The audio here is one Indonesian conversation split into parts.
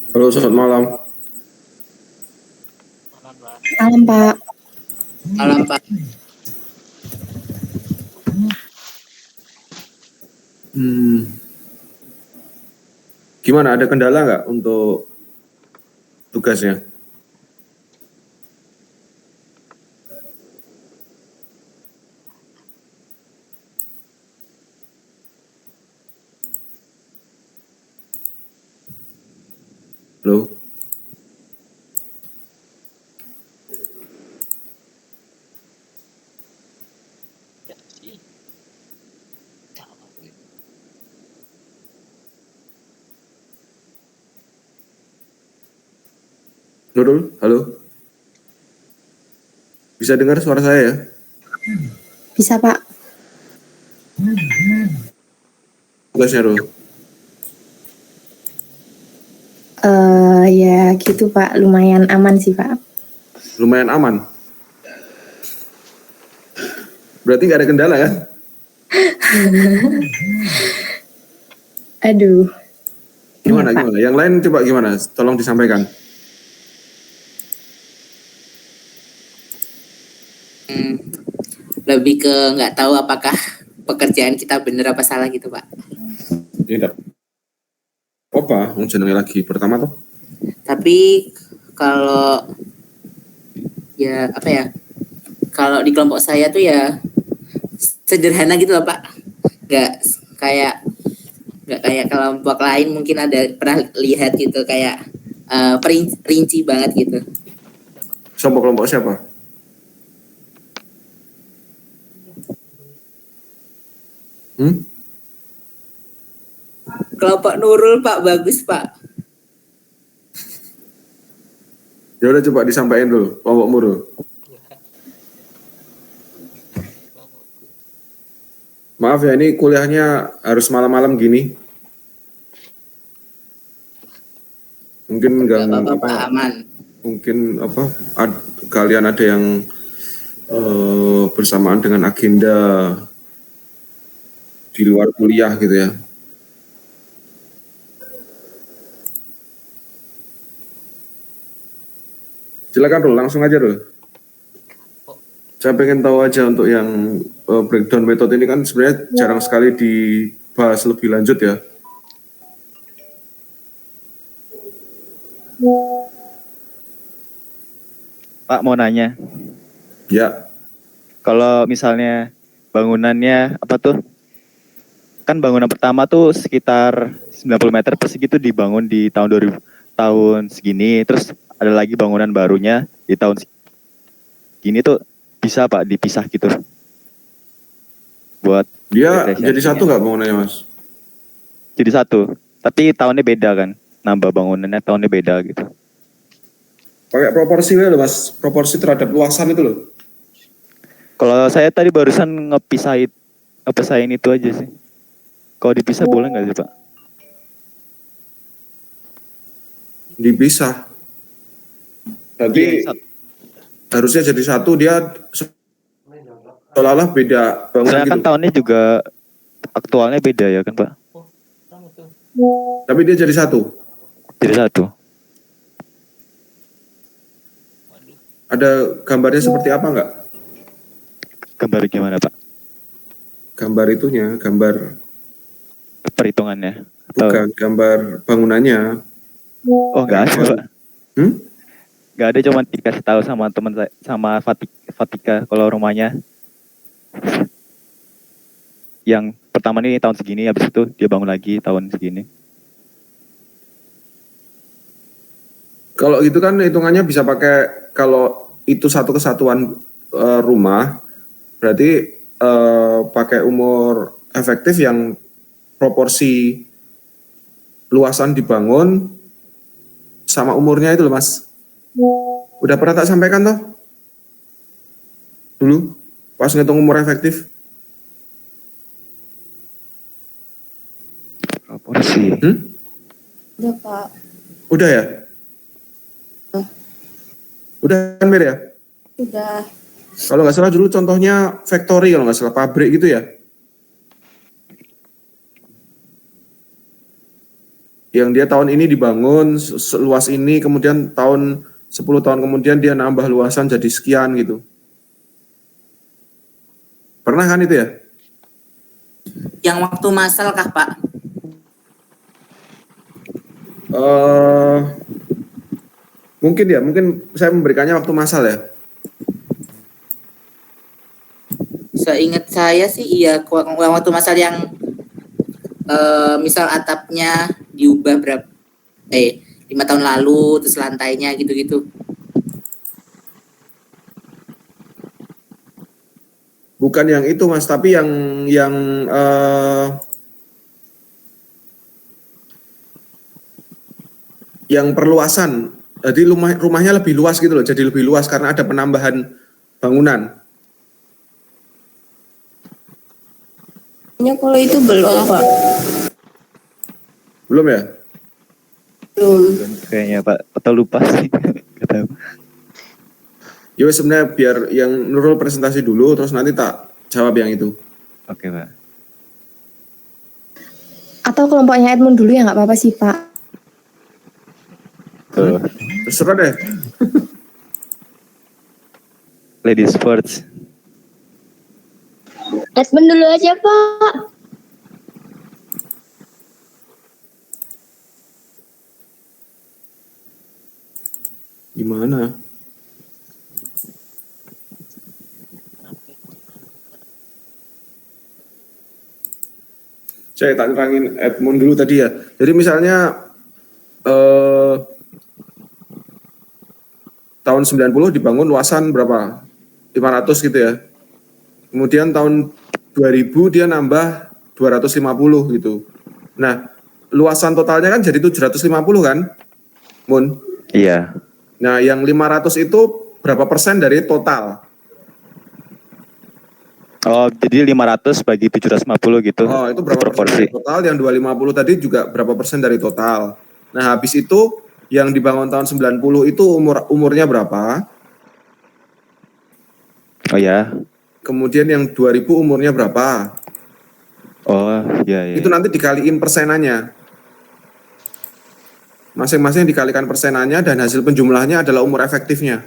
Halo, selamat malam. Malam, Pak. Malam, Pak. Gimana, ada kendala nggak untuk tugasnya? Halo? Nurul, halo? Bisa dengar suara saya ya? Bisa, Pak. Tugasnya, Nurul. Ya gitu, Pak. Lumayan aman sih, Pak. Lumayan aman. Berarti nggak ada kendala kan? Aduh. Gimana, Iya, Pak. gimana? Yang lain coba gimana? Tolong disampaikan. Lebih ke nggak tahu apakah pekerjaan kita benar apa salah gitu, Pak. Tidak. Apa? Jenenge lagi pertama tuh. Tapi kalau ya apa ya? Kalau di kelompok saya tuh ya sederhana gitu loh, Pak. Kayak nggak kayak kelompok lain mungkin ada pernah lihat gitu kayak rinci banget gitu. Siapa kelompok siapa? Kelompok Nurul, Pak, bagus, Pak. Ya udah coba disampaikan dulu, kelompok Nurul. Maaf ya, ini kuliahnya harus malam-malam gini. Mungkin Nggak apa-apa, Pak, aman. Mungkin kalian ada yang bersamaan dengan agenda di luar kuliah gitu ya. Silakan Rul, langsung aja Rul. Saya pengen tahu aja untuk yang breakdown metode ini kan sebenarnya jarang sekali dibahas lebih lanjut ya. Pak mau nanya. Ya. Kalau misalnya bangunannya apa tuh? Kan bangunan pertama tuh sekitar 90 meter persegi itu dibangun di tahun 2000 tahun segini, terus ada lagi bangunan barunya di tahun segini tuh bisa Pak dipisah gitu. Buat dia jadi satu nggak bangunannya Mas? Jadi satu, tapi tahunnya beda kan. Nambah bangunannya tahunnya beda gitu. Pakai proporsi loh Mas, proporsi terhadap luasan itu loh. Kalau saya tadi barusan ngepisahin itu aja sih. Kalau dipisah boleh nggak sih Pak? Dipisah. Tapi harusnya jadi satu, dia seolah-olah beda bangunan soalnya gitu. Kan tahunnya juga aktualnya beda ya kan Pak? Tapi dia jadi satu? Jadi satu. Ada gambarnya seperti apa nggak? Gambar gimana Pak? Gambar itunya, gambar perhitungannya? Bukan, gambar bangunannya. Oh nggak ada Pak. Nggak ada, cuma dikasih tahu sama teman saya, sama Fatika kalau rumahnya yang pertama nih tahun segini, habis itu dia bangun lagi tahun segini. Kalau gitu kan hitungannya bisa pakai, kalau itu satu kesatuan rumah, berarti pakai umur efektif yang proporsi luasan dibangun sama umurnya itu loh Mas. Udah pernah tak sampaikan toh? Dulu pas ngitung umur efektif. Proporsi. Udah, Pak. Udah ya? Udah kan Mir ya? Udah. Kalau nggak salah dulu contohnya factory, kalau nggak salah pabrik gitu ya? yang dia tahun ini dibangun seluas ini, kemudian 10 tahun kemudian dia nambah luasan jadi sekian gitu. Pernah kan itu ya? Yang waktu masal kah Pak? Mungkin saya memberikannya waktu masal ya. Seingat saya sih iya, waktu masal yang misal atapnya diubah 5 tahun lalu, terus lantainya gitu-gitu. Bukan yang itu Mas, tapi yang perluasan. Jadi rumahnya lebih luas gitu loh, jadi lebih luas karena ada penambahan bangunan. Kalau itu belum Pak. Belum ya? Belum. Kayaknya Pak, atau lupa sih. Gak tahu. Ya sebenarnya biar yang Nurul presentasi dulu, terus nanti tak jawab yang itu. Oke Pak. Atau kelompoknya Edmund dulu ya nggak apa-apa sih Pak. Tuh, Terserah deh. ladies first. Edmund dulu aja Pak. Gimana? Saya tak terangin Edmund dulu tadi ya. Jadi misalnya tahun 90 dibangun luasan berapa? 500 gitu ya. Kemudian tahun 2000 dia nambah 250 gitu. Nah, luasan totalnya kan jadi 750 kan? Mun. Iya. Nah, yang 500 itu berapa persen dari total? Oh, jadi 500 bagi 750 gitu. Oh, itu berapa proporsi. persen dari total? Yang 250 tadi juga berapa persen dari total? Nah, habis itu yang dibangun tahun 90 itu umurnya berapa? Oh ya. Kemudian yang 2000 umurnya berapa? Oh, iya. Itu nanti dikaliin persenannya. Masing-masing dikalikan persenannya dan hasil penjumlahnya adalah umur efektifnya.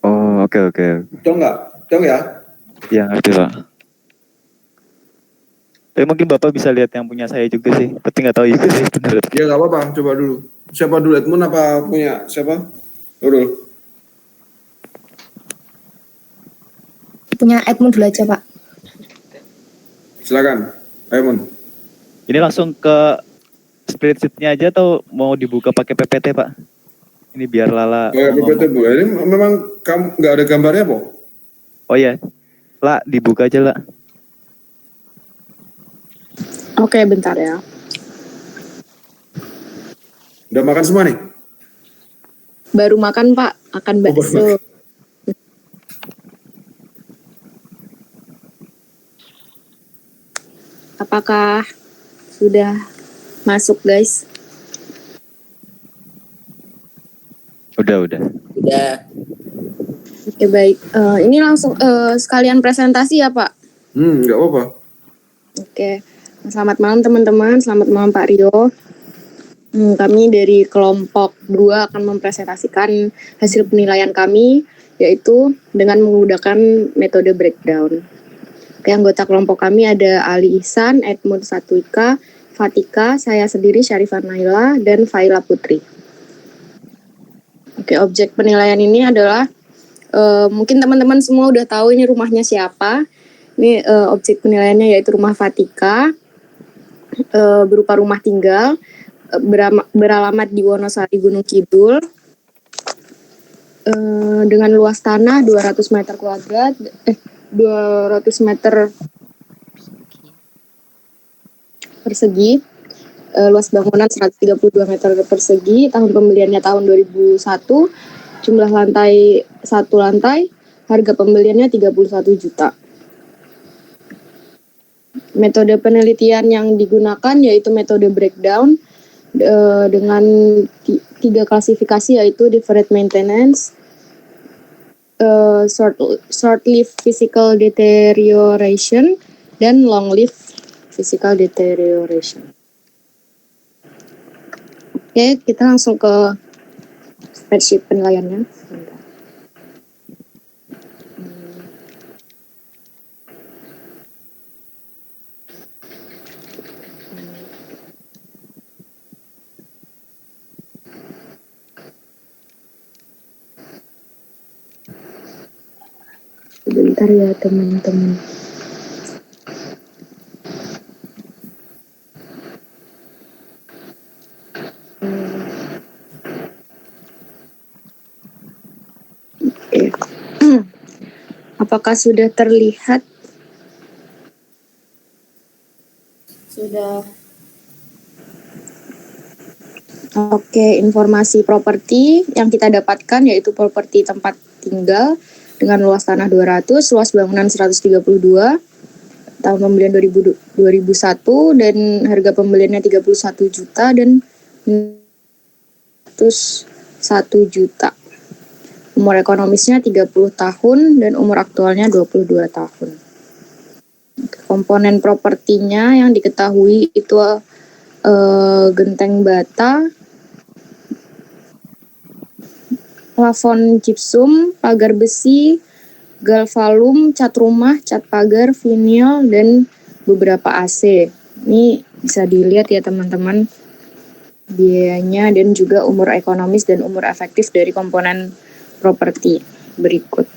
Oh, oke. Dong nggak? Dong ya? Ya, ngerti Pak. Tapi mungkin Bapak bisa lihat yang punya saya juga sih. Tapi nggak tahu juga sih bener. Ya nggak apa-apa, coba dulu. Siapa dulu, Edmund apa punya siapa? Nurul. Punya Edmund dulu aja Pak. Silakan, Edmund. Ini langsung ke spreadsheet-nya aja atau mau dibuka pakai PPT Pak? Ini biar Lala. PPT Bu, ini memang kamu nggak ada gambarnya po? Oh iya, lah dibuka aja lah. Oke, bentar ya. Udah makan semua nih? Baru makan Pak, akan bakso. Apakah sudah masuk guys? Udah. Udah. Oke baik, ini langsung sekalian presentasi ya Pak. Nggak apa-apa. Oke, selamat malam teman-teman, selamat malam Pak Rio. Kami dari kelompok 2 akan mempresentasikan hasil penilaian kami, yaitu dengan menggunakan metode breakdown. Oke, anggota kelompok kami ada Ali Ihsan, Edmund Satwika, Fatika, saya sendiri Syarifah Naila, dan Faila Putri. Oke, objek penilaian ini adalah, mungkin teman-teman semua udah tahu ini rumahnya siapa. Ini objek penilaiannya yaitu rumah Fatika, berupa rumah tinggal, beralamat di Wonosari Gunung Kidul, dengan luas tanah 200 meter kuadrat, 200 meter persegi, luas bangunan 132 meter persegi, tahun pembeliannya tahun 2001, jumlah lantai 1 lantai, harga pembeliannya 31 juta. Metode penelitian yang digunakan yaitu metode breakdown dengan 3 klasifikasi yaitu deferred maintenance, short-lived physical deterioration, dan long-lived physical deterioration. Oke, kita langsung ke spreadsheet penilaiannya. Bentar. Sebentar ya teman-teman. Oke. Apakah sudah terlihat? Sudah. Oke, informasi properti yang kita dapatkan yaitu properti tempat tinggal dengan luas tanah 200, luas bangunan 132, tahun pembelian 2001 dan harga pembeliannya 31 juta dan 101 juta. Umur ekonomisnya 30 tahun dan umur aktualnya 22 tahun. Komponen propertinya yang diketahui itu genteng bata, plafon gypsum, pagar besi, galvalum, cat rumah, cat pagar, vinil, dan beberapa AC. Ini bisa dilihat ya teman-teman biayanya dan juga umur ekonomis dan umur efektif dari komponen properti berikut.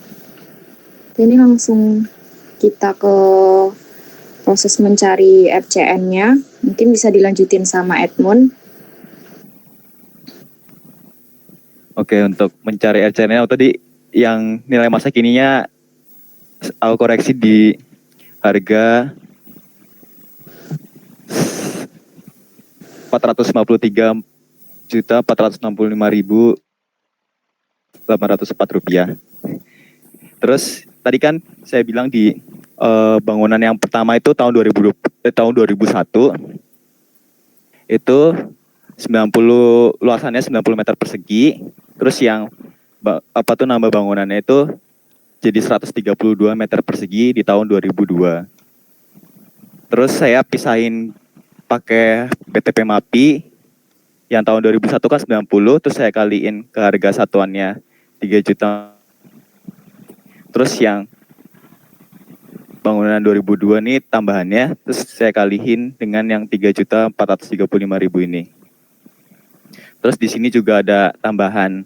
Ini langsung kita ke proses mencari RCN-nya. Mungkin bisa dilanjutin sama Edmund. Oke, untuk mencari RCN-nya tadi yang nilai masa kininya aku koreksi di harga 453.465.804 rupiah. Terus tadi kan saya bilang di bangunan yang pertama itu tahun 2001 itu 90 luasannya 90 meter persegi. Terus yang nambah bangunannya itu jadi 132 meter persegi di tahun 2002. Terus saya pisahin pakai BTP MAPI yang tahun 2001 kan 90, terus saya kaliin ke harga satuannya 3 juta. Terus yang bangunan 2002 nih tambahannya, terus saya kalihin dengan yang 3.435.000 ini. Terus di sini juga ada tambahan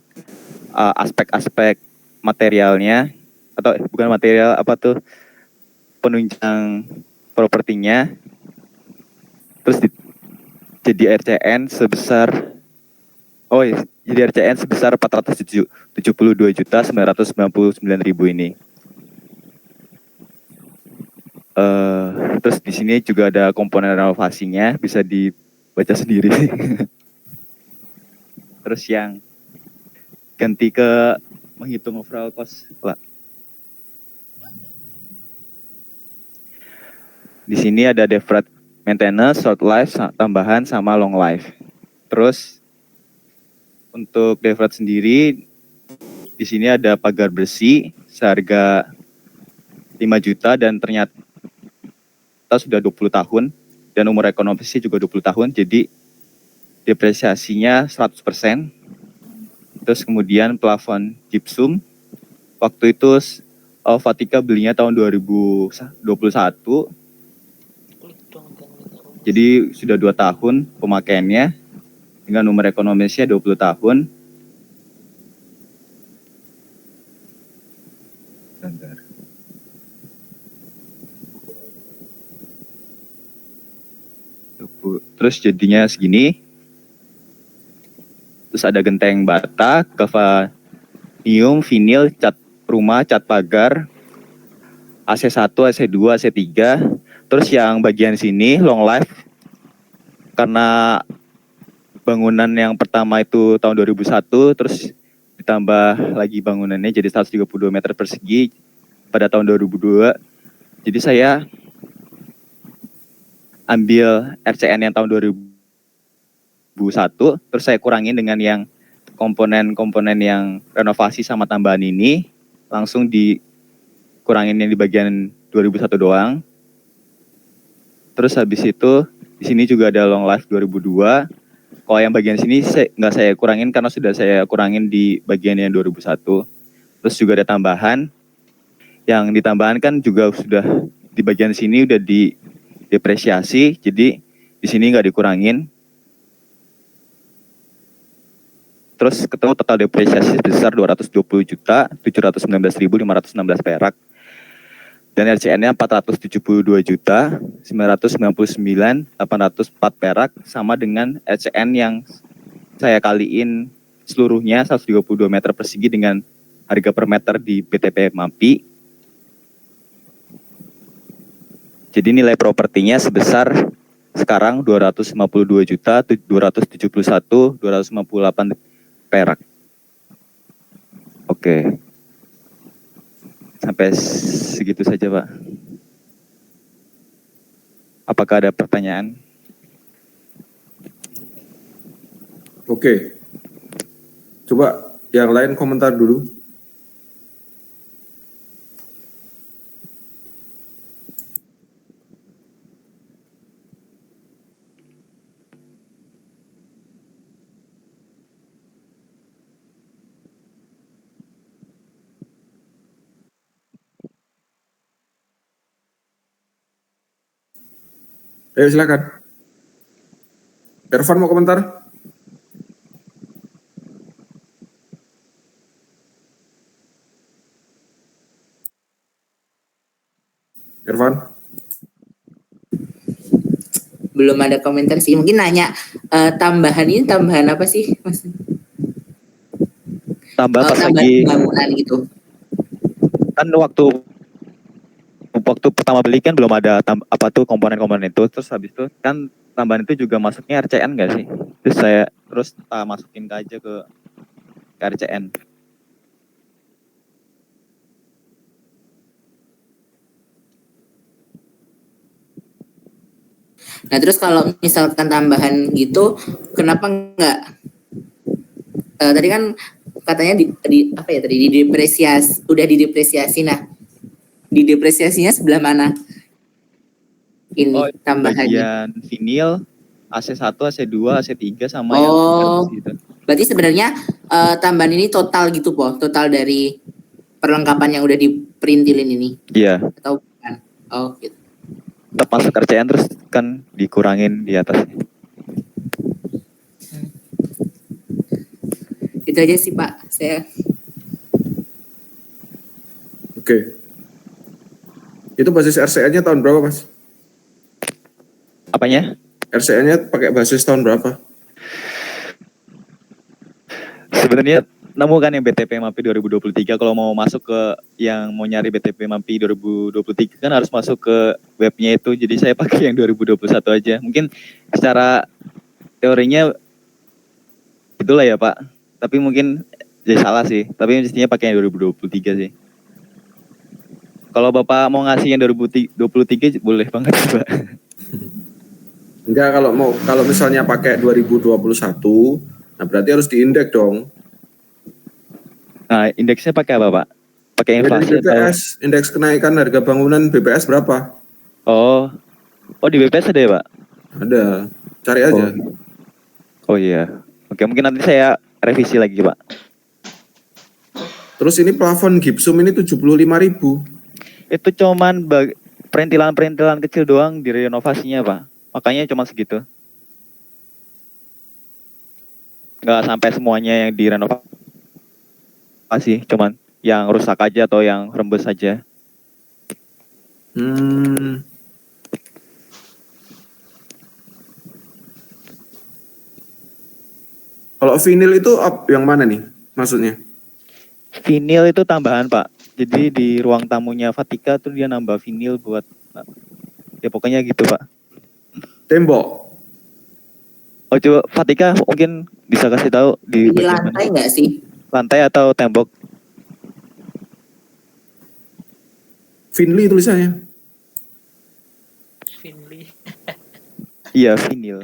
aspek-aspek materialnya, atau bukan material, penunjang propertinya. Terus jadi RCN sebesar 472.999.000 ini. Terus di sini juga ada komponen renovasinya, bisa dibaca sendiri. Terus yang ganti ke menghitung overall cost lah. Di sini ada deferred maintenance, short life, tambahan sama long life. Terus untuk deferred sendiri di sini ada pagar bersih seharga 5 juta dan ternyata sudah 20 tahun dan umur ekonomisnya juga 20 tahun, jadi depresiasinya 100%. Terus kemudian plafon gypsum, waktu itu Vatika belinya tahun 2021, jadi sudah 2 tahun pemakaiannya dengan umur ekonomisnya 20 tahun. Terus jadinya segini. Terus ada genteng bata, galvanium, vinil, cat rumah, cat pagar, AC1, AC2, AC3. Terus yang bagian sini long life, karena bangunan yang pertama itu tahun 2001, terus ditambah lagi bangunannya jadi 132 meter persegi pada tahun 2002. Jadi saya ambil RCN yang tahun 2001, terus saya kurangin dengan yang komponen-komponen yang renovasi sama tambahan ini, langsung dikurangin yang di bagian 2001 doang. Terus habis itu di sini juga ada long life 2002, Kalau yang bagian sini nggak saya kurangin karena sudah saya kurangin di bagian yang 2001. Terus juga ada tambahan. Yang ditambahan kan juga sudah di bagian sini udah didepresiasi, jadi di sini nggak dikurangin. Terus ketemu total depresiasi sebesar 220.719.516 perak. Dan RCN-nya 472.999.804 perak, sama dengan RCN yang saya kaliin seluruhnya 132 meter persegi dengan harga per meter di BTP Mampi. Jadi nilai propertinya sebesar sekarang 252.271.258 perak. Oke. Sampai segitu saja, Pak. Apakah ada pertanyaan? Oke. Coba yang lain komentar dulu. Ayo silakan. Irfan mau komentar? Irfan? Belum ada komentar sih. Mungkin nanya tambahan ini tambahan apa sih, Mas? Tambah pas Tambahan lagi bangunan gitu. kan waktu pertama beli kan belum ada apa tuh komponen-komponen itu, terus habis itu kan tambahan itu juga masuknya RCN nggak sih? Terus saya masukin aja ke RCN. Nah terus kalau misalkan tambahan gitu, kenapa enggak? Tadi kan katanya apa ya tadi didepresiasi, udah didepresiasi. Nah, didepresiasinya sebelah mana? Ini tambahannya. Bagian vinil, AC1, AC2, AC3 sama yang gitu. Berarti sebenarnya tambahan ini total gitu, Po? Total dari perlengkapan yang udah diperintilin ini? Iya. Atau bukan? Oh, gitu. Tetap masuk RCN terus kan dikurangin di atasnya. Itu aja sih, Pak. Saya. Oke. Itu basis RCN-nya tahun berapa, Mas? Apanya? RCN-nya pakai basis tahun berapa? Sebenarnya nemu kan yang BTP Mampi 2023, kalau mau masuk ke yang mau nyari BTP Mampi 2023 kan harus masuk ke webnya itu. Jadi saya pakai yang 2021 aja. Mungkin secara teorinya itulah ya, Pak. Tapi mungkin jadi salah sih. Tapi mestinya pakai yang 2023 sih. Kalau Bapak mau ngasih yang 2023 boleh banget, Pak. Enggak, kalau misalnya pakai 2021, nah berarti harus diindeks dong. Nah, indeksnya pakai apa, Pak? Pakai inflasi BPS, atau? indeks kenaikan harga bangunan BPS berapa? Oh, di BPS ada ya, Pak? Ada, cari aja. Oh iya. Oke, mungkin nanti saya revisi lagi, Pak. Terus ini plafon gipsum ini 75.000. Itu cuman perintilan-perintilan kecil doang di renovasinya, Pak. Makanya cuma segitu. Nggak sampai semuanya yang direnovasi, cuman yang rusak aja atau yang rembes aja. Kalau vinil itu yang mana nih maksudnya? Vinil itu tambahan, Pak. Jadi di ruang tamunya Vatika tuh dia nambah vinil buat, ya pokoknya gitu, Pak. Tembok. Oh, coba Vatika mungkin bisa kasih tahu di lantai nggak sih? Lantai atau tembok? Vinil tulisannya. Finley. Iya, vinil.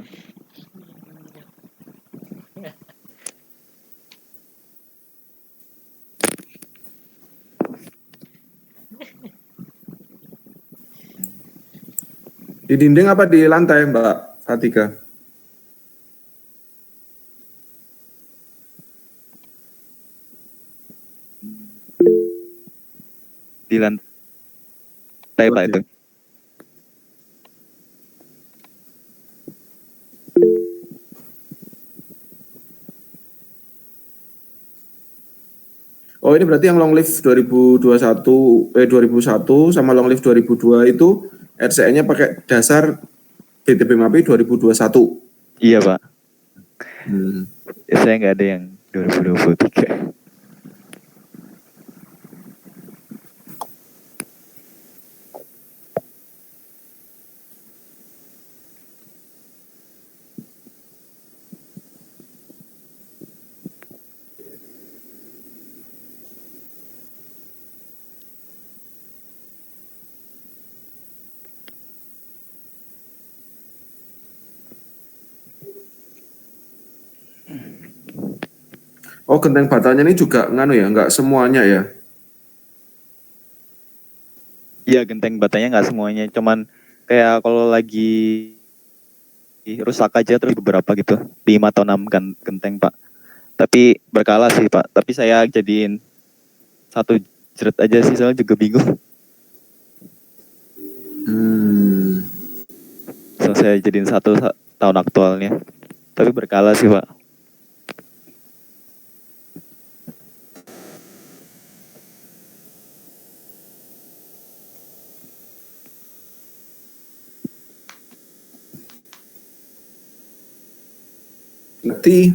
Di dinding apa di lantai, Mbak Fatika? di lantai Pak Oke. itu. Oh, ini berarti yang long live 2001 sama long live 2002 itu RCN-nya pakai dasar BTP MAPI 2021. Iya Pak. Hmm. Saya nggak ada yang 2023. Oh, genteng batanya ini juga nganu ya, nggak semuanya ya. Iya genteng batanya nggak semuanya, cuman kayak kalau lagi rusak aja terus beberapa gitu, 5 atau 6 genteng Pak. Tapi berkala sih Pak, tapi saya jadiin satu jerat aja sih soalnya juga bingung. So saya jadiin satu tahun aktualnya, tapi berkala sih Pak. Berarti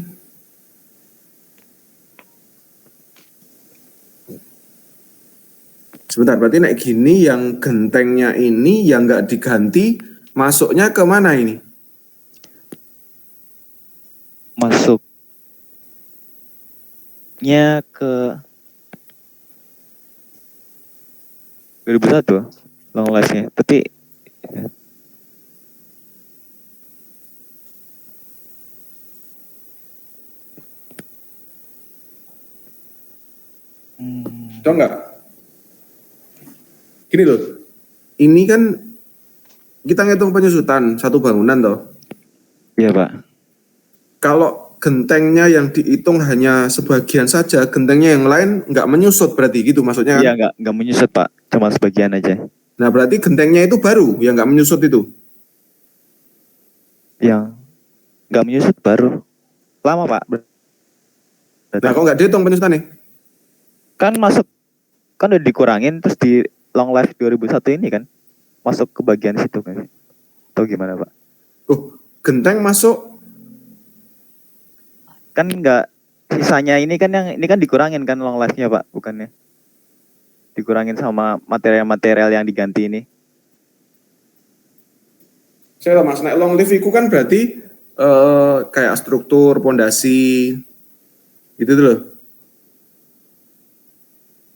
sebentar, berarti naik gini yang gentengnya ini yang nggak diganti masuknya ke mana ini? Masuknya ke 2001 long life-nya, tapi Tahu nggak? Gini loh, ini kan kita ngitung penyusutan satu bangunan toh. iya Pak. Kalau gentengnya yang dihitung hanya sebagian saja, gentengnya yang lain nggak menyusut berarti gitu maksudnya kan? Iya nggak menyusut Pak, cuma sebagian aja. Nah berarti gentengnya itu baru yang nggak menyusut itu. Yang nggak menyusut baru lama Pak. Nah kok nggak dihitung penyusutannya? Kan udah dikurangin terus di long life 2001 ini kan masuk ke bagian situ kan? Atau gimana Pak? Oh, genteng masuk. Kan nggak, sisanya ini kan dikurangin kan long life-nya Pak, bukannya dikurangin sama material-material yang diganti ini. Saya tahu mas, naik long live itu kan berarti kayak struktur, pondasi, gitu tuh loh.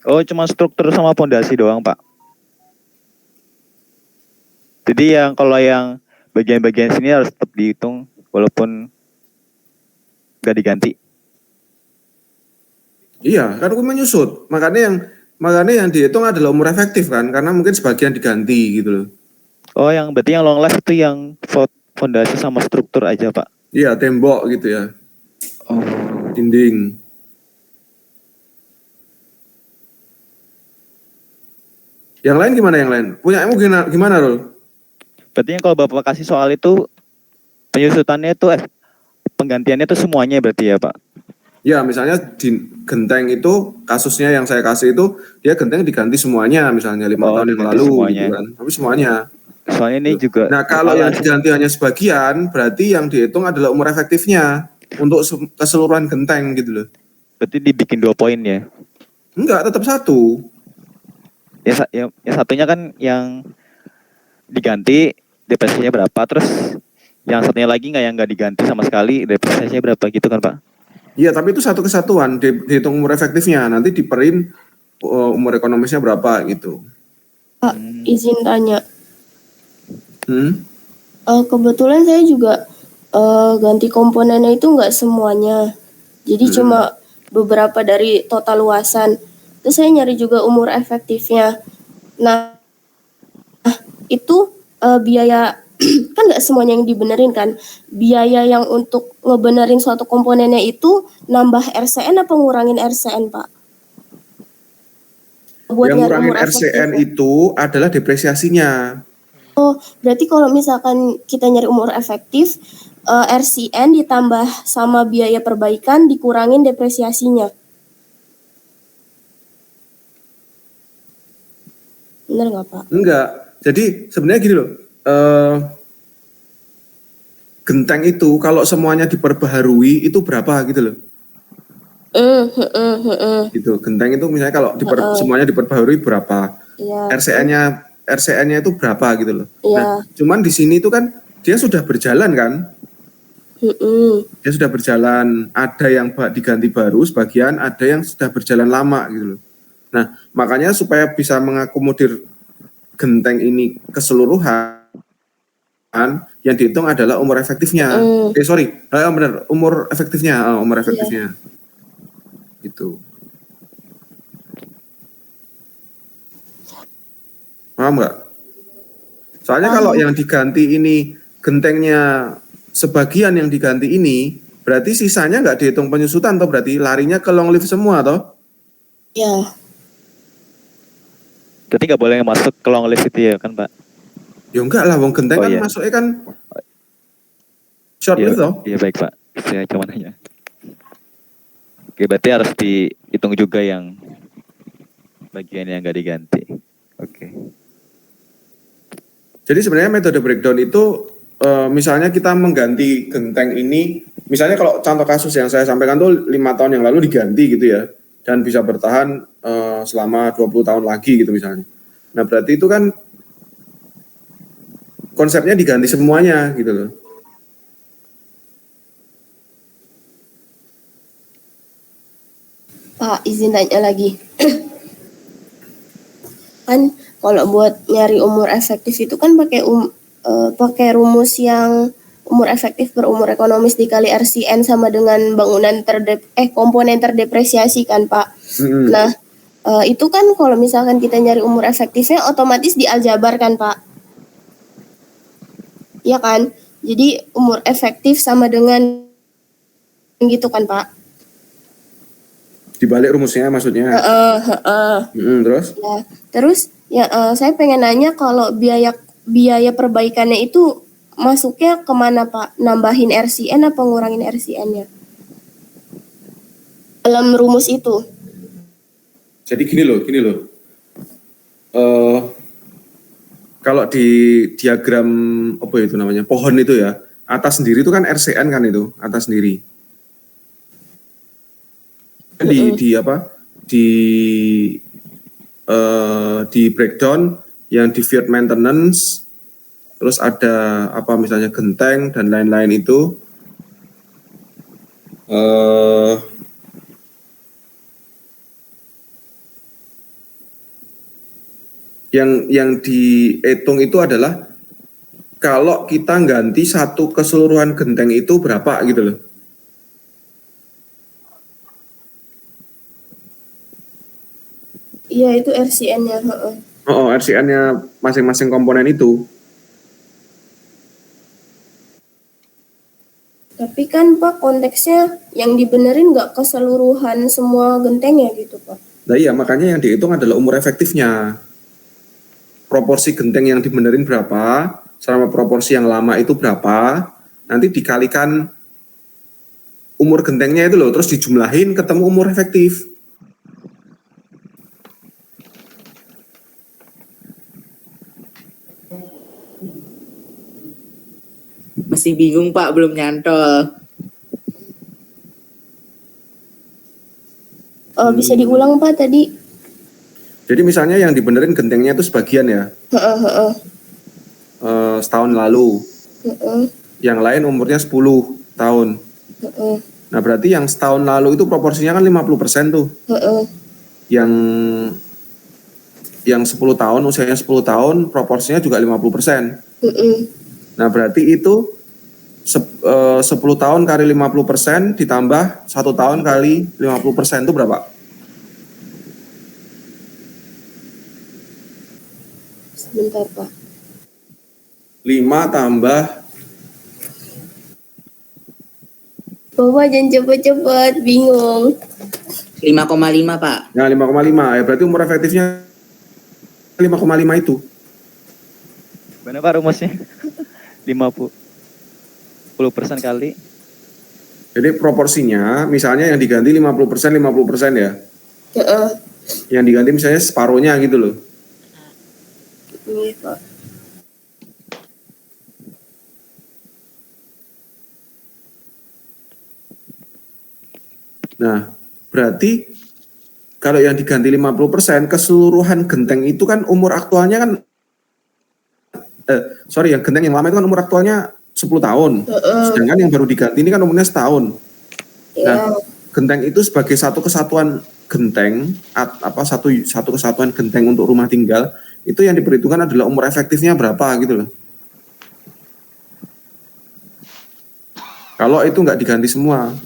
Oh cuma struktur sama pondasi doang Pak. Jadi kalau yang bagian-bagian sini harus tetap dihitung walaupun nggak diganti. Iya, kan aku menyusut. Makanya yang dihitung adalah umur efektif kan, karena mungkin sebagian diganti gitu loh. Oh yang berarti yang long life itu yang fondasi sama struktur aja Pak. Iya, tembok gitu ya. Oh. Dinding. Yang lain gimana yang lain? Punyamu gimana Rul? Berarti kalau Bapak kasih soal itu penyusutannya itu penggantiannya itu semuanya berarti ya Pak? Ya, misalnya di genteng itu kasusnya yang saya kasih itu dia genteng diganti semuanya misalnya 5 tahun yang lalu semuanya. gitu kan. Tapi semuanya. Soalnya ini juga. Nah, kalau yang diganti hanya sebagian, berarti yang dihitung adalah umur efektifnya untuk keseluruhan genteng gitu loh. Berarti dibikin 2 poin ya? Enggak, tetap 1. Ya satunya kan yang diganti depresiasinya berapa, terus yang satunya lagi nggak diganti sama sekali depresiasinya berapa gitu kan Pak? Iya, tapi itu satu kesatuan dihitung umur efektifnya, nanti diperin umur ekonomisnya berapa gitu. Pak, izin tanya. Kebetulan saya juga ganti komponennya itu nggak semuanya, jadi cuma beberapa dari total luasan. Terus saya nyari juga umur efektifnya. Nah, itu biaya kan nggak semuanya yang dibenerin kan. Biaya yang untuk ngebenerin suatu komponennya itu nambah RCN apa ngurangin RCN Pak? buat Yang nyari ngurangin umur efektif. RCN itu adalah depresiasinya. Oh, berarti kalau misalkan kita nyari umur efektif, RCN ditambah sama biaya perbaikan dikurangin depresiasinya. Bener nggak, Pak? Enggak. Jadi sebenarnya gini loh. Genteng itu kalau semuanya diperbaharui itu berapa gitu loh. Gitu. Genteng itu misalnya kalau semuanya diperbaharui berapa. Iya. RCN-nya itu berapa gitu loh. Iya. Nah, cuman di sini itu kan dia sudah berjalan kan. Dia sudah berjalan, ada yang diganti baru sebagian, ada yang sudah berjalan lama gitu loh. Nah, makanya supaya bisa mengakomodir genteng ini keseluruhan, yang dihitung adalah umur efektifnya. Benar, umur efektifnya, gitu. Paham nggak? Soalnya kalau yang diganti ini gentengnya sebagian yang diganti ini, berarti sisanya nggak dihitung penyusutan toh, berarti larinya ke long live semua toh? Iya. Berarti nggak boleh masuk ke long list itu ya kan, Pak? Ya enggak lah, wong genteng kan masuknya kan short live toh? Iya baik, Pak. Saya cuma nanya. Oke, berarti harus dihitung juga yang bagian yang nggak diganti. Oke. Jadi sebenarnya metode breakdown itu misalnya kita mengganti genteng ini, misalnya kalau contoh kasus yang saya sampaikan tuh 5 tahun yang lalu diganti gitu ya, dan bisa bertahan selama 20 tahun lagi gitu misalnya. Nah berarti itu kan konsepnya diganti semuanya gitu loh. Pak, izin tanya lagi. Kan kalau buat nyari umur efektif itu kan pakai rumus yang umur efektif per umur ekonomis dikali RCN sama dengan komponen terdepresiasi kan, Pak. Nah, itu kan kalau misalkan kita nyari umur efektifnya otomatis dialjabar kan, Pak. Iya kan? Jadi umur efektif sama dengan gitu kan, Pak. Dibalik rumusnya maksudnya. Terus? Ya, terus saya pengen nanya kalau biaya perbaikannya itu masuknya kemana, Pak? Nambahin RCN apa ngurangin RCN-nya? Dalam rumus itu. Jadi gini loh. Kalau di diagram apa itu namanya pohon itu ya, atas sendiri itu kan RCN kan itu, atas sendiri. Di breakdown yang di field maintenance, terus ada apa misalnya genteng dan lain-lain itu yang dihitung itu adalah kalau kita ganti satu keseluruhan genteng itu berapa gitu loh. Iya, itu RCN-nya. RCN-nya masing-masing komponen itu. Tapi kan, Pak, konteksnya yang dibenerin nggak keseluruhan semua gentengnya gitu, Pak. Nah iya, makanya yang dihitung adalah umur efektifnya. Proporsi genteng yang dibenerin berapa, sama proporsi yang lama itu berapa, nanti dikalikan umur gentengnya itu loh, terus dijumlahin ketemu umur efektif. Masih bingung, Pak, belum nyantol. Bisa diulang, Pak, tadi? Jadi misalnya yang dibenerin gentengnya itu sebagian ya. Setahun lalu. Yang lain umurnya 10 tahun. Nah berarti yang setahun lalu itu proporsinya kan 50% tuh. Yang 10 tahun, usianya 10 tahun, proporsinya juga 50%. Nah berarti itu 10 tahun kali 50% ditambah 1 tahun kali 50% itu berapa? Sebentar, Pak. 5 tambah Bapak jangan cepet-cepet, bingung. 5,5 Pak. Nah, 5,5 ya berarti umur efektifnya 5,5 itu. Mana Pak rumusnya? 50% kali. Jadi proporsinya misalnya yang diganti 50% 50% ya. Heeh. Yang diganti misalnya separuhnya gitu loh. Iya, Pak. Nah, berarti kalau yang diganti 50% keseluruhan genteng itu kan umur aktualnya kan yang genteng yang lama itu kan umur aktualnya 10 tahun. Heeh. Sedangkan yang baru diganti ini kan umurnya setahun. Iya. Nah, genteng itu sebagai satu kesatuan genteng satu kesatuan genteng untuk rumah tinggal itu yang diperhitungkan adalah umur efektifnya berapa gitu loh. Kalau itu nggak diganti semua.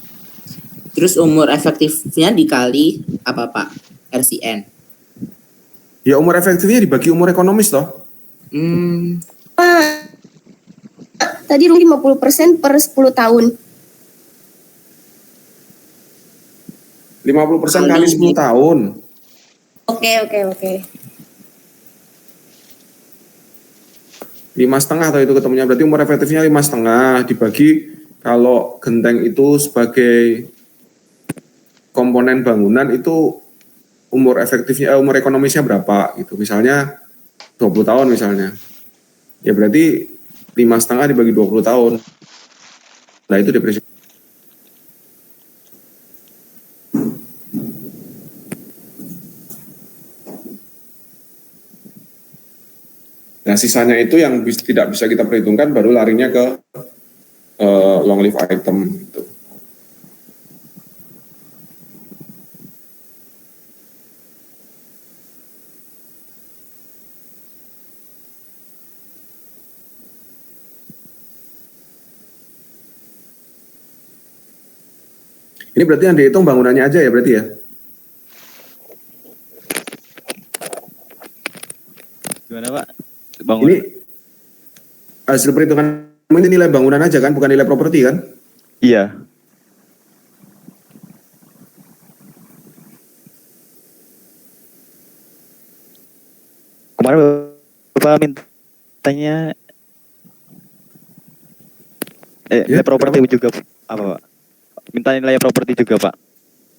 Terus umur efektifnya dikali apa Pak? RCN. Ya umur efektifnya dibagi umur ekonomis toh. Tadi 50% per 10 tahun. 50% kali 10 tahun. Oke. 5,5 atau itu ketemunya berarti umur efektifnya 5,5 dibagi kalau genteng itu sebagai komponen bangunan itu umur efektifnya umur ekonomisnya berapa gitu. Misalnya 20 tahun misalnya. Ya berarti 5,5 dibagi 20 tahun. Nah itu depresi. Nah sisanya itu yang tidak bisa kita perhitungkan baru larinya ke long live item gitu. Ini berarti yang dihitung bangunannya aja ya berarti ya? Gimana Pak? Bangun. Ini hasil perhitungan ini nilai bangunan aja kan, bukan nilai properti kan? Iya. Kemarin Bapak mintanya nilai properti juga apa Pak? Minta nilai properti juga Pak?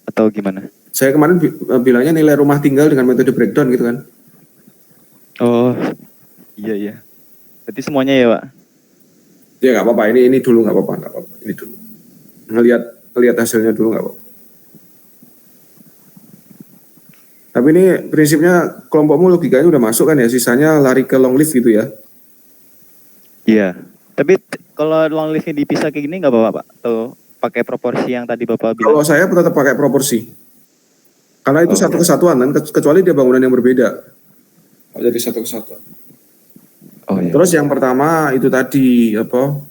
Atau gimana? Saya kemarin bilangnya nilai rumah tinggal dengan metode breakdown gitu kan? Oh, iya. Berarti semuanya ya Pak? Ya nggak apa-apa, ini dulu nggak apa-apa, ini dulu. Ngelihat hasilnya dulu nggak apa-apa. Tapi ini prinsipnya kelompokmu logikanya udah masuk kan ya, sisanya lari ke long live gitu ya? Iya. Tapi kalau long live-nya dipisah kayak gini nggak apa-apa Pak? Atau pakai proporsi yang tadi Bapak bilang? Kalau saya tetap pakai proporsi. Karena itu satu kesatuan kan, kecuali dia bangunan yang berbeda. Jadi satu kesatuan. Oh, iya. Terus yang pertama itu tadi apa?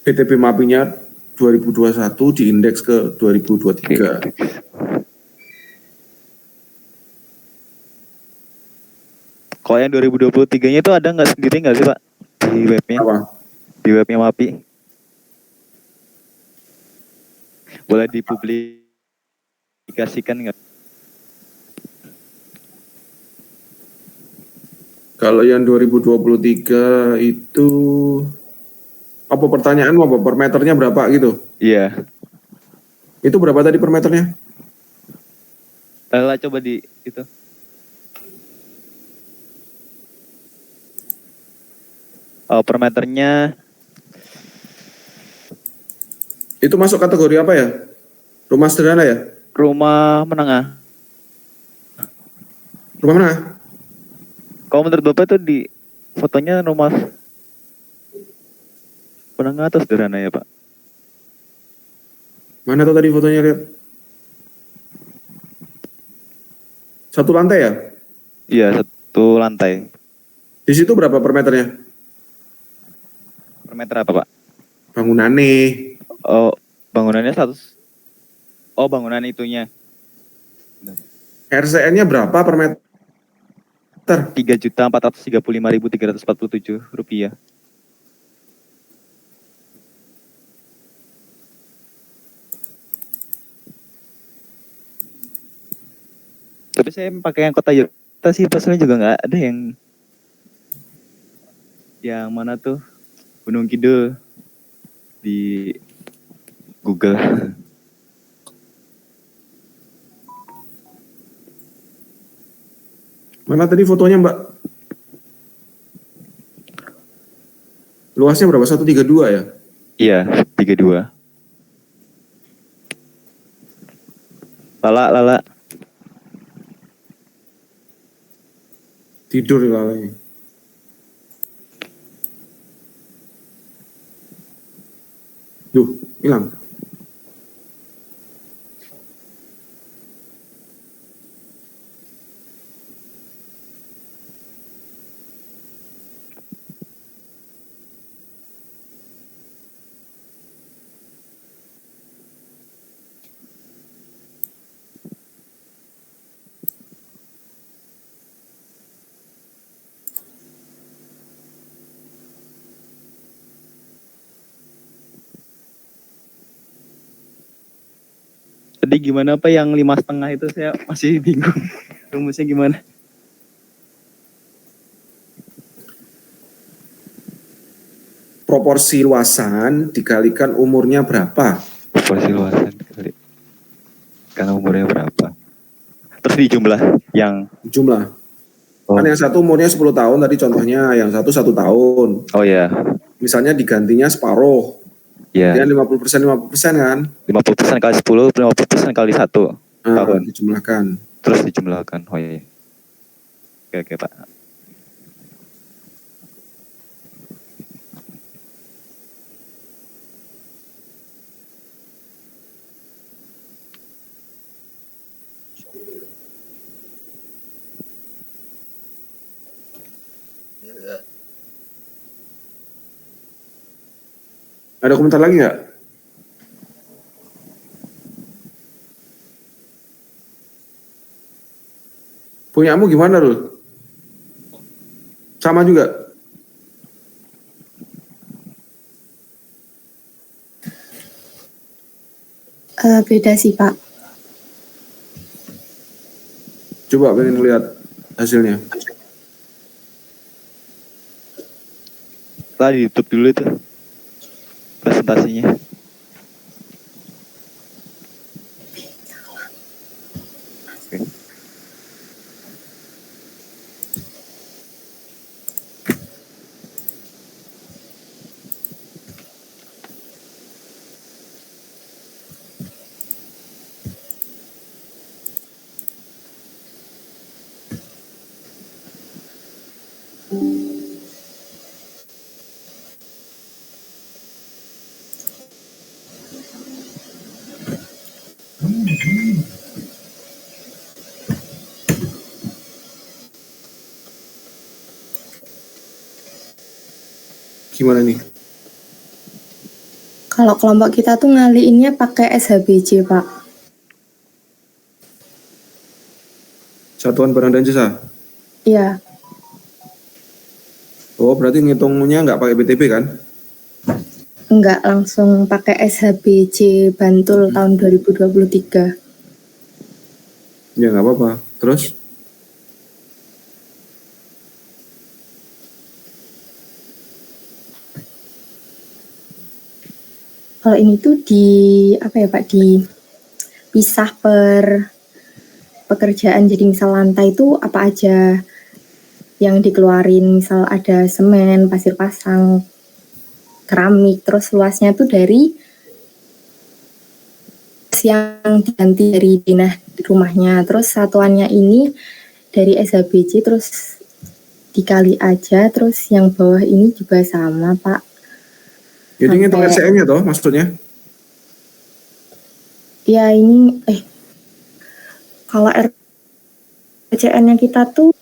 PTB MAPI-nya 2021 diindeks ke 2023. Kalau yang 2023-nya itu ada nggak sendiri nggak sih Pak? Di webnya? Apa? Di webnya MAPI? Boleh dipublikasikan nggak? Kalau yang 2023 itu apa pertanyaanmu apa per meternya berapa gitu? Iya. Itu berapa tadi per meternya? Lah coba di itu. Oh, per meternya Itu masuk kategori apa ya? Rumah sederhana ya? rumah menengah. Rumah mana? Kalau menurut Bapak tuh di fotonya rumah menengah atau sederhana ya Pak? Mana tuh tadi fotonya lihat? Satu lantai ya? Iya, satu lantai. Di situ berapa per meternya? Per meter apa Pak? Bangunannya. Oh, bangunannya 100. Oh, bangunan itunya. RCN-nya berapa per meter? 3.435.347 rupiah. Tapi saya pakai yang kota Jakarta sih, personnya juga nggak ada yang mana tuh Gunung Kidul di Google. Mana tadi fotonya Mbak? Luasnya berapa? 132 ya? Iya, 32. Lala. Tidur ya lalanya. Duh, hilang. Tadi gimana Pak yang 5,5 itu, saya masih bingung. Rumusnya gimana? Proporsi luasan dikalikan umurnya berapa? Proporsi luasan kali. Karena umurnya berapa? Terus dijumlah yang Jumlah. Kan yang satu umurnya 10 tahun tadi contohnya, yang satu 1 tahun. Oh ya. Misalnya digantinya separuh. Ya. Dia 50% kan? 50% kali 10, 50% kali 1 tahun. Dijumlahkan. Terus dijumlahkan. Oh iya. Oke Pak. Ada komentar lagi nggak? Punyamu gimana, Rul? Sama juga? Beda sih Pak. Coba pengen lihat hasilnya. Tadi YouTube dulu itu presentasinya. Oke. Gimana nih? Kalau kelompok kita tuh ngaliinnya pakai SHBJ Pak. Satuan Barang dan Jasa? Iya. Oh, berarti ngitungnya nggak pakai BTP kan? Enggak, langsung pakai SHBJ Bantul tahun 2023. Ya nggak apa-apa. Terus? Kalau ini tuh dipisah per pekerjaan. Jadi misal lantai itu apa aja yang dikeluarin, misal ada semen, pasir pasang, keramik, terus luasnya tuh dari yang diganti dari dinah rumahnya, terus satuannya ini dari SHBJ, terus dikali aja, terus yang bawah ini juga sama Pak. Jadi ngitung RCM-nya toh maksudnya? Ya ini kalau RCN-nya kita tuh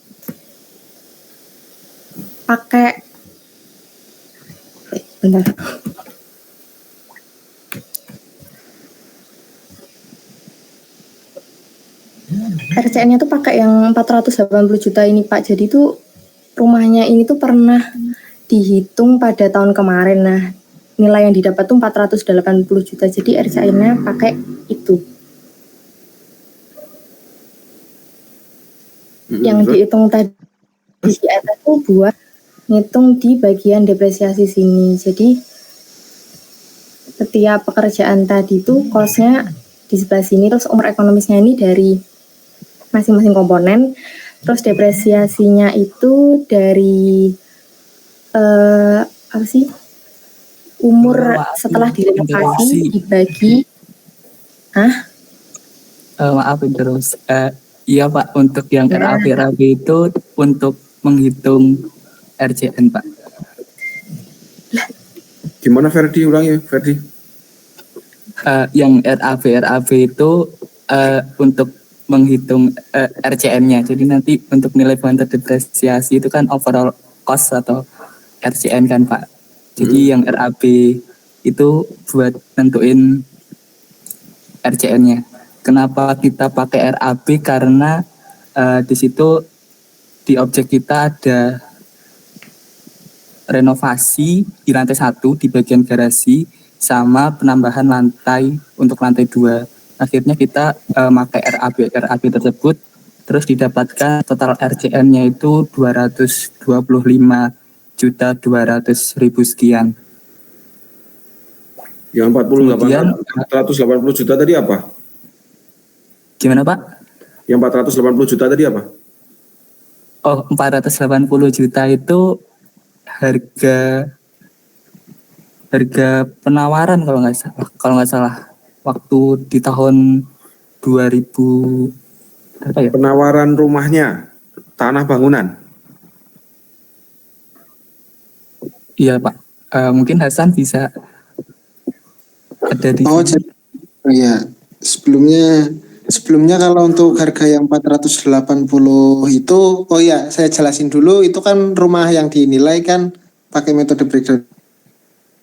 pakai bentar. RCN-nya tuh pakai yang 480 juta ini Pak. Jadi tuh rumahnya ini tuh pernah dihitung pada tahun kemarin. Nah, nilai yang didapat tuh 480 juta. Jadi RCN-nya pakai itu. Yang dihitung tadi di atas itu buat ngitung di bagian depresiasi sini. Jadi setiap pekerjaan tadi itu cost-nya di sebelah sini, terus umur ekonomisnya ini dari masing-masing komponen, terus depresiasinya itu dari apa sih, umur setelah direnovasi dibagi. Maaf terus. Iya Pak, untuk yang RAB itu untuk menghitung RCN Pak. Gimana Ferdi, ulangi Ferdi? Yang RAB itu untuk menghitung RCN-nya. Jadi nanti untuk nilai beban terdepresiasi itu kan overall cost atau RCN kan Pak. Jadi yang RAB itu buat nentuin RCN-nya. Kenapa kita pakai RAB? Karena di situ di objek kita ada renovasi di lantai 1 di bagian garasi sama penambahan lantai untuk lantai 2. Akhirnya kita pakai RAB tersebut, terus didapatkan total RCN-nya itu 225.200.000 sekian. Yang 480 juta tadi apa? Gimana Pak? Yang 480 juta tadi apa? Oh, 480 juta itu harga penawaran kalau nggak salah waktu di tahun 2000 apa ya? Penawaran rumahnya, tanah bangunan. Iya Pak. Mungkin Hasan bisa ada di sini. Iya. Sebelumnya kalau untuk harga yang 480 itu, oh ya saya jelasin dulu, itu kan rumah yang dinilai kan pakai metode breakdown.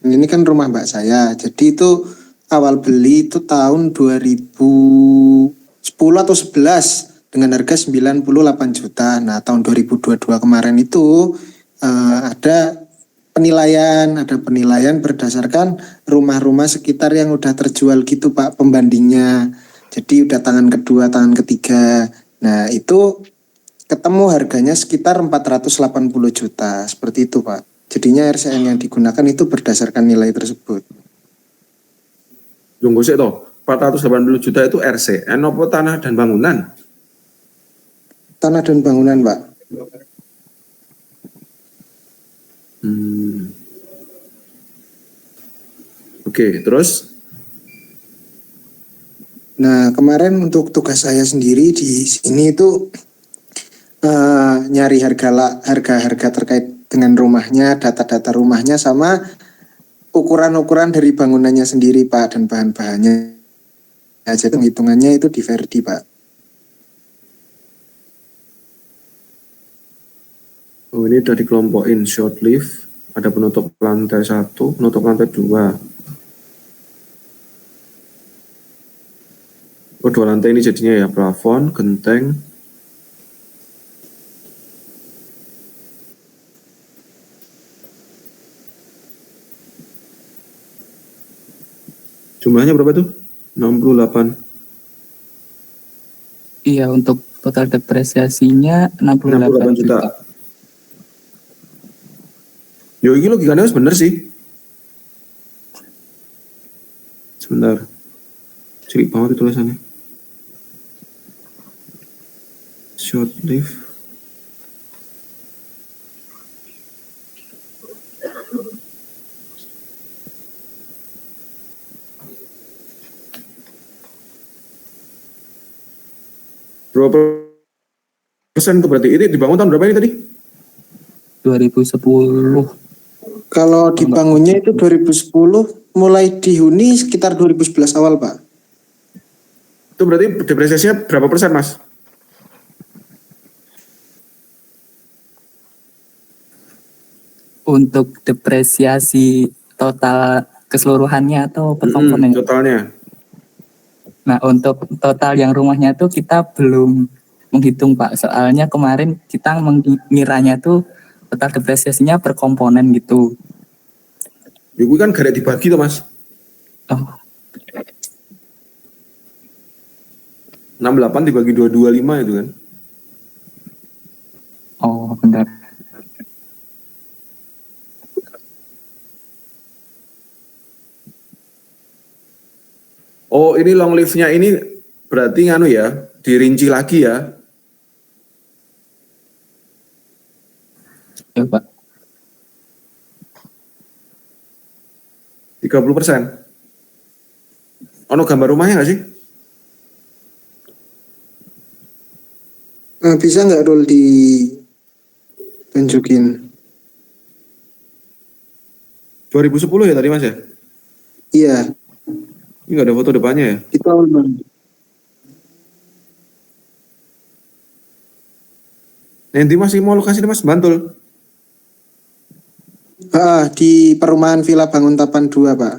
Ini kan rumah mbak saya, jadi itu awal beli itu tahun 2010 atau 11 dengan harga 98 juta. Nah tahun 2022 kemarin itu ada penilaian berdasarkan rumah-rumah sekitar yang udah terjual gitu Pak, pembandingnya. Jadi udah tangan kedua, tangan ketiga. Nah itu ketemu harganya sekitar 480 juta. Seperti itu Pak. Jadinya RCN yang digunakan itu berdasarkan nilai tersebut. Tunggu sih toh, 480 juta itu RCN apa tanah dan bangunan? Tanah dan bangunan Pak. Oke, terus? Nah, kemarin untuk tugas saya sendiri di sini itu nyari harga terkait dengan rumahnya, data-data rumahnya sama ukuran-ukuran dari bangunannya sendiri Pak dan bahan-bahannya. Nah, jadi hitungannya itu di Verdi Pak. Oh, ini udah dikelompokin short lift, ada penutup lantai 1, penutup lantai 2. Oh, 2 lantai ini jadinya ya, plafon, genteng. Jumlahnya berapa tuh? 68. Iya, untuk total depresiasinya 68 juta. Yo, ini logikanya bener sih. Sebentar. Cilik banget itu tulisannya. Short lift. Berapa persen itu berarti? Ini dibangun tahun berapa ini tadi? 2010. Kalau dibangunnya itu 2010, mulai dihuni sekitar 2011 awal Pak. Itu berarti depresiasinya berapa persen Mas? Untuk depresiasi total keseluruhannya atau per komponen? Totalnya. Nah, untuk total yang rumahnya tuh kita belum menghitung Pak. Soalnya kemarin kita mengiranya tuh total depresiasinya per komponen gitu. Ya gue kan gak ada dibagi tuh Mas. Oh. 68 dibagi 225 itu kan. Oh, ini long live-nya ini berarti nganu ya, dirinci lagi ya. Ya Pak. 30%. Ono gambar rumahnya nggak sih? Bisa nggak Rul ditunjukin? 2010 ya tadi Mas ya? Iya, Ini nggak ada foto depannya ya? itu awal Bang. Nanti masih mau lokasi ini Mas, Bantul. Di perumahan Villa Banguntapan 2 Pak.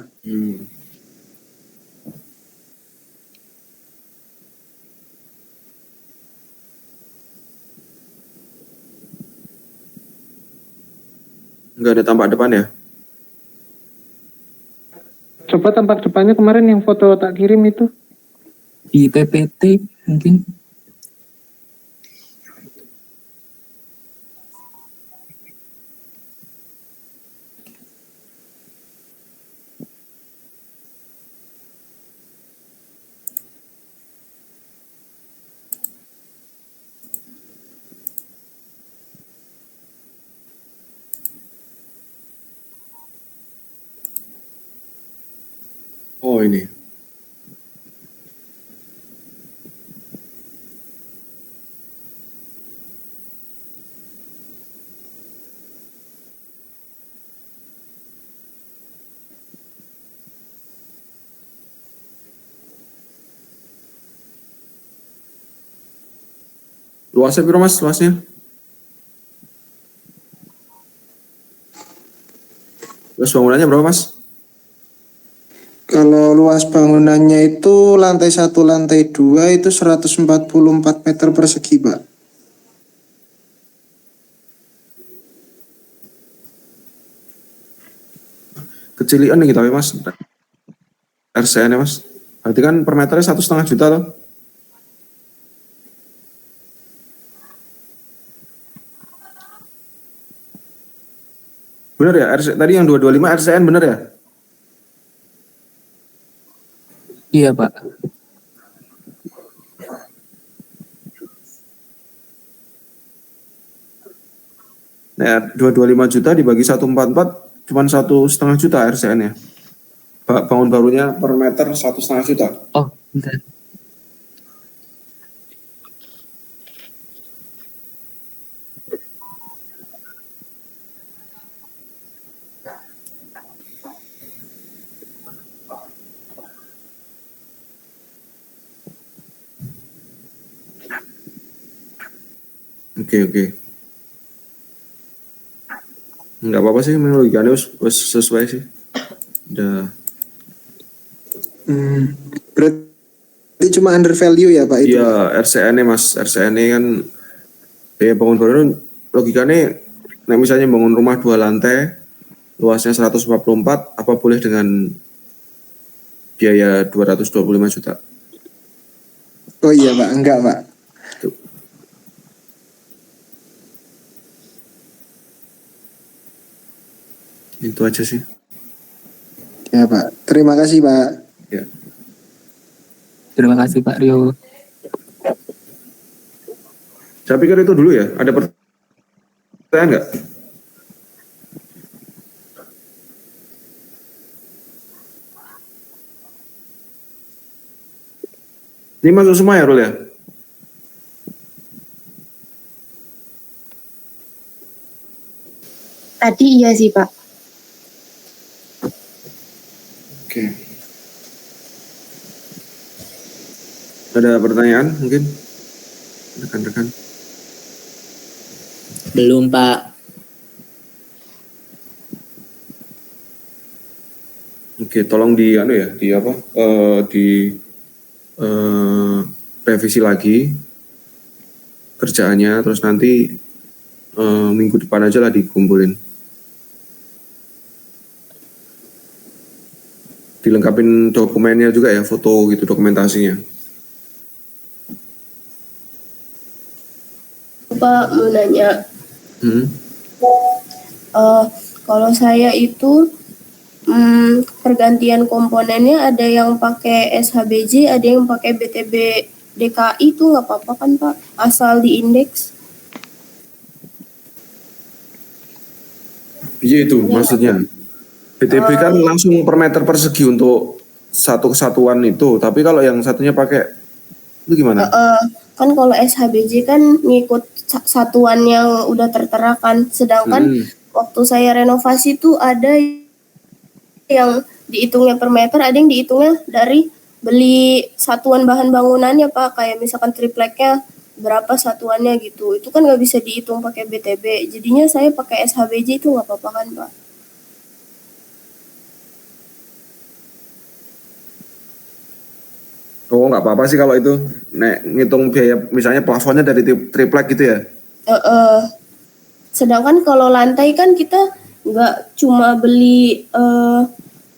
Nggak ada tampak depan ya? Coba tampak depannya kemarin yang foto tak kirim itu. Di PPT mungkin. Oh ini. Luasnya berapa Mas, luasnya? Luas bangunannya berapa Mas? Kalau luas bangunannya itu lantai 1, lantai 2 itu 144 meter persegi Pak. Kecilian nih tapi Mas. RCN ya Mas. Berarti kan per meternya 1,5 juta loh. Bener ya? Tadi yang 225 RCN bener ya? Iya Pak. Nah, 225 juta dibagi 144 cuma 1,5 juta RCN ya. Bangun barunya per meter 1,5 juta. Oh, bentar. Oke. Nggak apa-apa sih, menurut logikanya wes sesuai sih. Udah. Berarti cuma under value ya Pak itu? Iya, RCN-nya Mas. RCN-nya kan bangun baru logikanya nah misalnya bangun rumah 2 lantai, luasnya 144, apa boleh dengan biaya 225 juta? Oh iya Pak, enggak Pak. Itu aja sih. Ya Pak, terima kasih Pak. Ya. Terima kasih Pak Rio. Saya pikir itu dulu ya. Ada pertanyaan nggak? Ini masuk semua ya, Rul ya? Tadi iya sih Pak. Oke. Ada pertanyaan mungkin? Rekan-rekan. Belum Pak. Oke, tolong di revisi lagi kerjaannya, terus nanti minggu depan aja lah dikumpulin. Dilengkapin dokumennya juga ya, foto gitu dokumentasinya. Pak mau nanya. Kalau saya itu pergantian komponennya ada yang pakai SHBJ, ada yang pakai BTB DKI itu nggak apa-apa kan Pak? Asal di indeks. Iya itu maksudnya. BTB kan langsung per meter persegi untuk satu kesatuan itu, tapi kalau yang satunya pakai itu gimana? Kan kalau SHBJ kan ngikut satuan yang udah tertera kan, sedangkan waktu saya renovasi tuh ada yang dihitungnya per meter, ada yang dihitungnya dari beli satuan bahan bangunannya Pak, kayak misalkan tripleknya berapa satuannya gitu, itu kan nggak bisa dihitung pakai BTB, jadinya saya pakai SHBJ itu nggak apa-apa kan Pak? Oh nggak apa-apa sih kalau itu ngitung biaya misalnya plafonnya dari triplek gitu ya? Sedangkan kalau lantai kan kita nggak cuma beli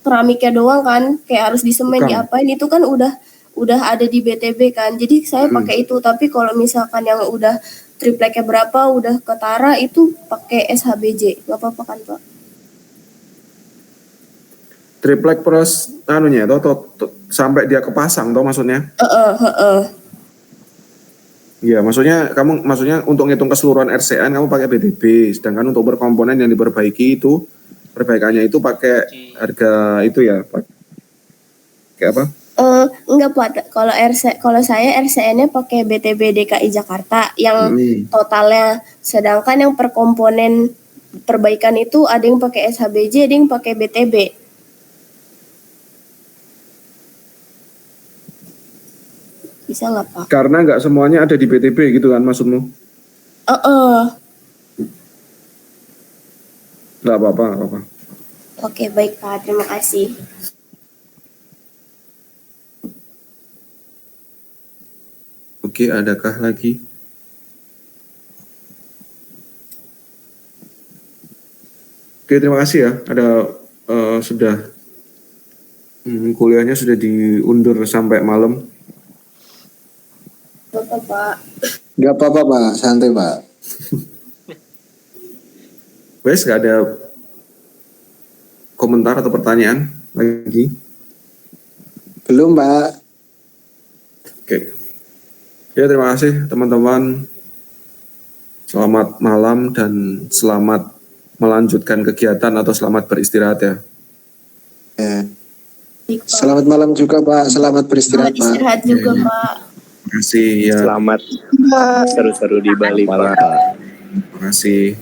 keramiknya doang kan, kayak harus disemen diapain, itu kan udah ada di BTB kan, jadi saya pakai itu. Tapi kalau misalkan yang udah tripleknya berapa, udah ketara, itu pakai SHBJ, nggak apa-apa kan Pak? Triplek plus anunya sampai dia kepasang toh maksudnya? Iya, maksudnya untuk ngitung keseluruhan RCN kamu pakai BTB, sedangkan untuk berkomponen yang diperbaiki itu perbaikannya itu pakai harga itu ya, pakai apa? Enggak Pak, kalau saya RCN-nya pakai BTB DKI Jakarta yang totalnya, sedangkan yang per komponen perbaikan itu ada yang pakai SHBJ, ada yang pakai BTB. Bisa nggak Pak? Karena nggak semuanya ada di BTB gitu kan maksudmu? Nggak apa-apa. Oke, baik Pak, terima kasih. Oke, adakah lagi? Oke, terima kasih ya. Ada sudah kuliahnya sudah diundur sampai malam. Bapak Pak. Nggak apa-apa Pak, santai Pak. Wes, nggak ada komentar atau pertanyaan lagi? Belum Pak. Oke. Ya, terima kasih teman-teman. Selamat malam dan selamat melanjutkan kegiatan atau selamat beristirahat ya. Selamat malam juga Pak, selamat beristirahat Pak. Istirahat juga Pak. Terima kasih ya. Selamat seru-seru di Bali Pak. Terima kasih.